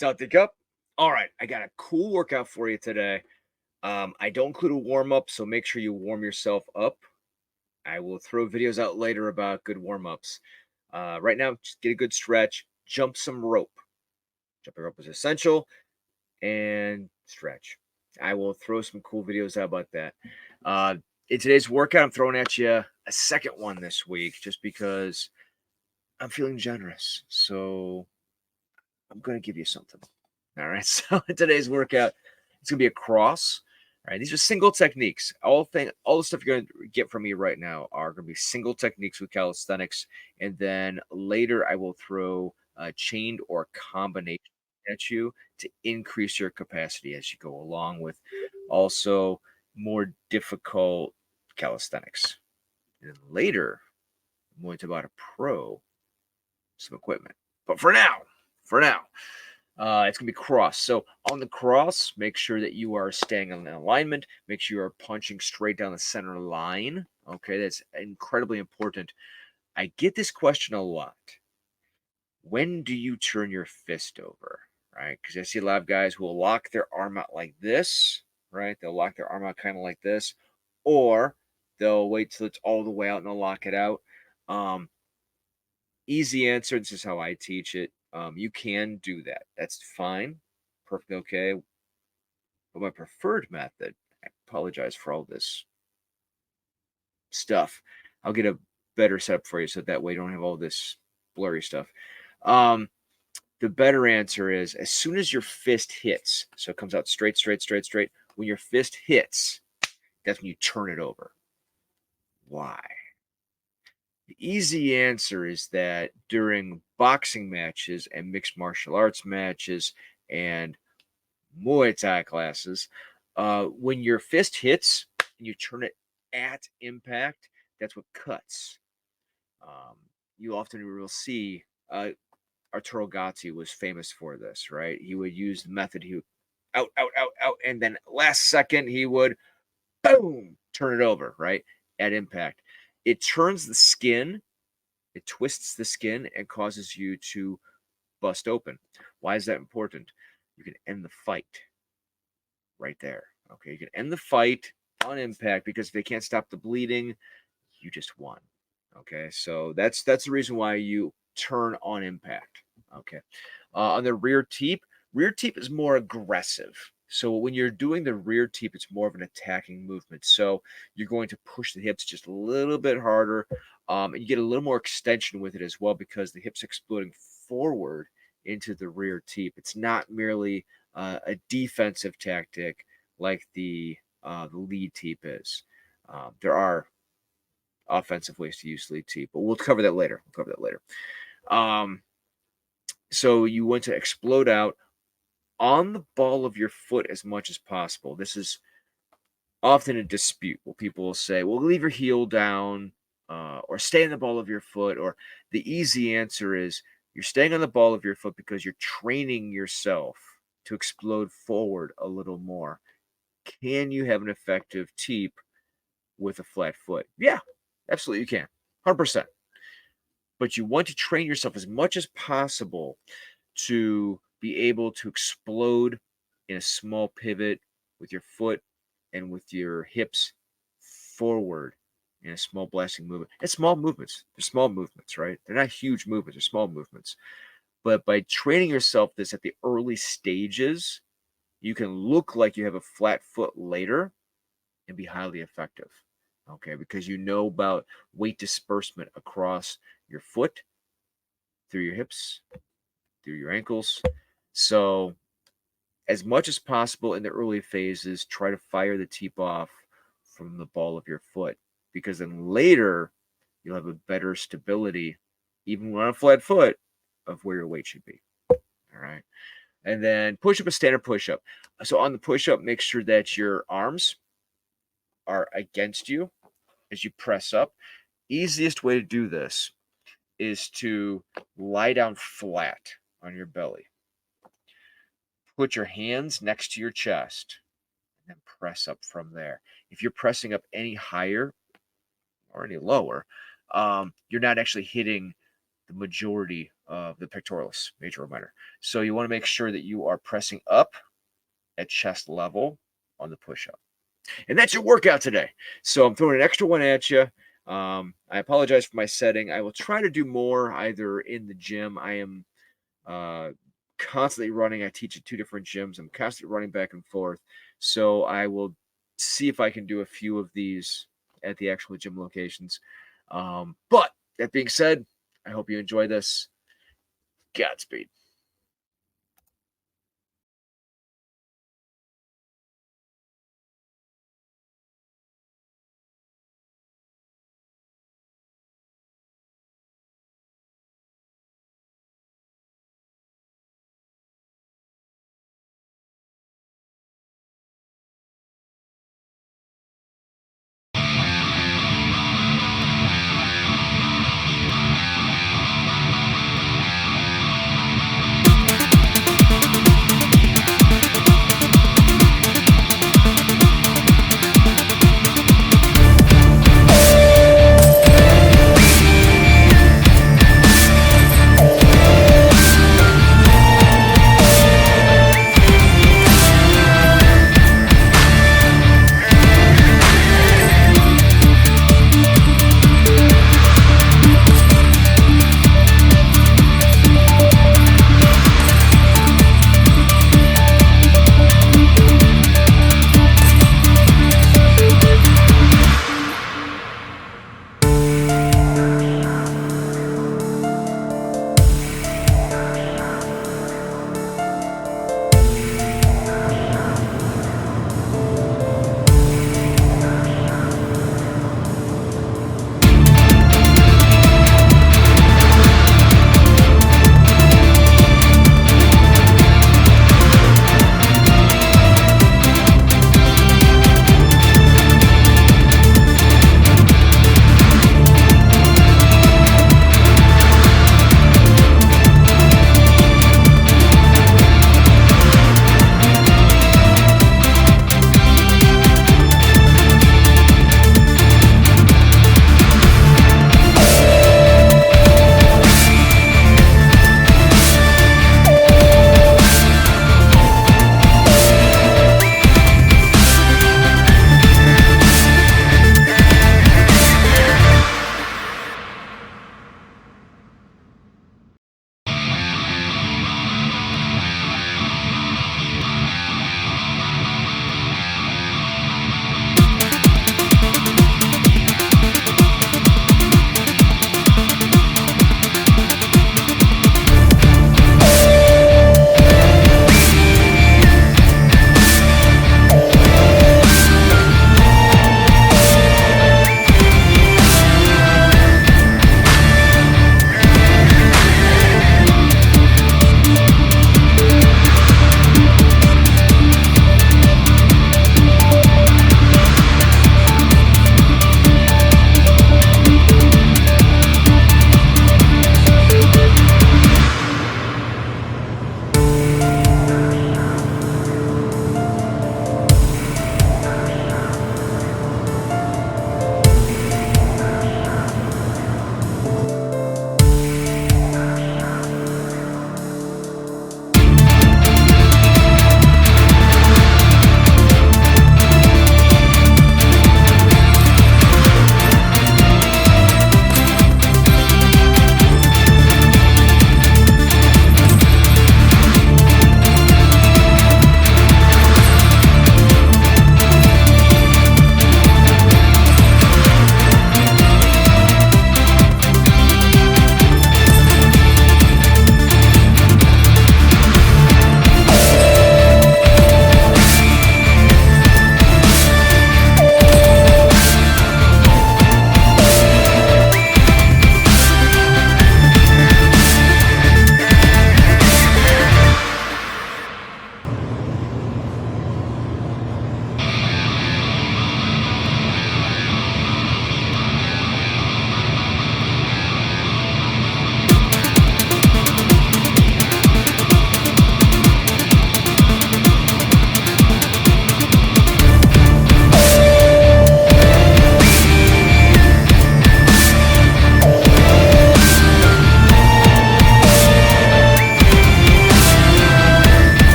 Celtic up. All right, I got a cool workout for you today. I don't include a warm up, so make sure you warm yourself up. I will throw videos out later about good warm ups. Right now, just get a good stretch, jump some rope. Jumping rope is essential, and stretch. I will throw some cool videos out about that. Uh, in today's workout, I'm throwing at you a second one this week just because I'm feeling generous. So I'm going to give you something. All right. So in today's workout, it's gonna be a cross. All right. These are single techniques. All the stuff you're gonna get from me right now are gonna be single techniques with calisthenics, and then later I will throw a chained or combination at you to increase your capacity as you go along with also more difficult calisthenics. And then later, I'm going to buy a pro some equipment. But for now, it's going to be cross. So on the cross, make sure that you are staying in alignment. Make sure you are punching straight down the center line. Okay, that's incredibly important. I get this question a lot. When do you turn your fist over? Right? Because I see a lot of guys who will lock their arm out like this. Right? They'll lock their arm out kind of like this, or they'll wait till it's all the way out and they'll lock it out. Um, Easy answer. This is how I teach it. You can do that. That's fine. Perfectly okay. But my preferred method, I apologize for all this stuff. I'll get a better setup for you so that way you don't have all this blurry stuff. Um, the better answer is as soon as your fist hits, so it comes out straight, straight, straight, straight. When your fist hits, that's when you turn it over. Why? The easy answer is that during boxing matches and mixed martial arts matches and Muay Thai classes, when your fist hits and you turn it at impact, that's what cuts. Um, you often will see Arturo Gatti was famous for this, right? He would use the method, he would out, out, out, out, and then last second he would boom, turn it over, right? At impact. It turns the skin, it twists the skin and causes you to bust open. Why is that important? You can end the fight right there. Okay, you can end the fight on impact because if they can't stop the bleeding, you just won. Okay, so that's the reason why you turn on impact. Okay, on the rear teep is more aggressive. So when you're doing the rear teep, it's more of an attacking movement. So you're going to push the hips just a little bit harder, and you get a little more extension with it as well because the hips exploding forward into the rear teep. It's not merely a defensive tactic like the lead teep is. There are offensive ways to use lead teep, but we'll cover that later. Um, so you want to explode out on the ball of your foot as much as possible. This is often a dispute where people will say, well, leave your heel down or stay in the ball of your foot. Or the easy answer is you're staying on the ball of your foot because you're training yourself to explode forward a little more. Can you have an effective teep with a flat foot? Yeah, absolutely you can. 100%. But you want to train yourself as much as possible to be able to explode in a small pivot with your foot and with your hips forward in a small blasting movement. It's small movements. They're small movements, right? They're not huge movements, they're small movements. But by training yourself this at the early stages, you can look like you have a flat foot later and be highly effective. Okay, because you know about weight disbursement across your foot, through your hips, through your ankles. So, as much as possible in the early phases, try to fire the teep off from the ball of your foot because then later you'll have a better stability, even on a flat foot, of where your weight should be. All right. And then push up a standard push up. So, on the push up, make sure that your arms are against you as you press up. Easiest way to do this is to lie down flat on your belly. Put your hands next to your chest and then press up from there. If you're pressing up any higher or any lower, you're not actually hitting the majority the pectoralis, major or minor. So you want to make sure that you are pressing up at chest level on the push-up. And that's your workout today. So I'm throwing an extra one at you. I apologize for my setting. I will try to do more either in the gym. I am constantly running. I teach at 2 different gyms. I'm constantly running back and forth. So I will see if I can do a few of these at the actual gym locations. But that being said, I hope you enjoy this. Godspeed.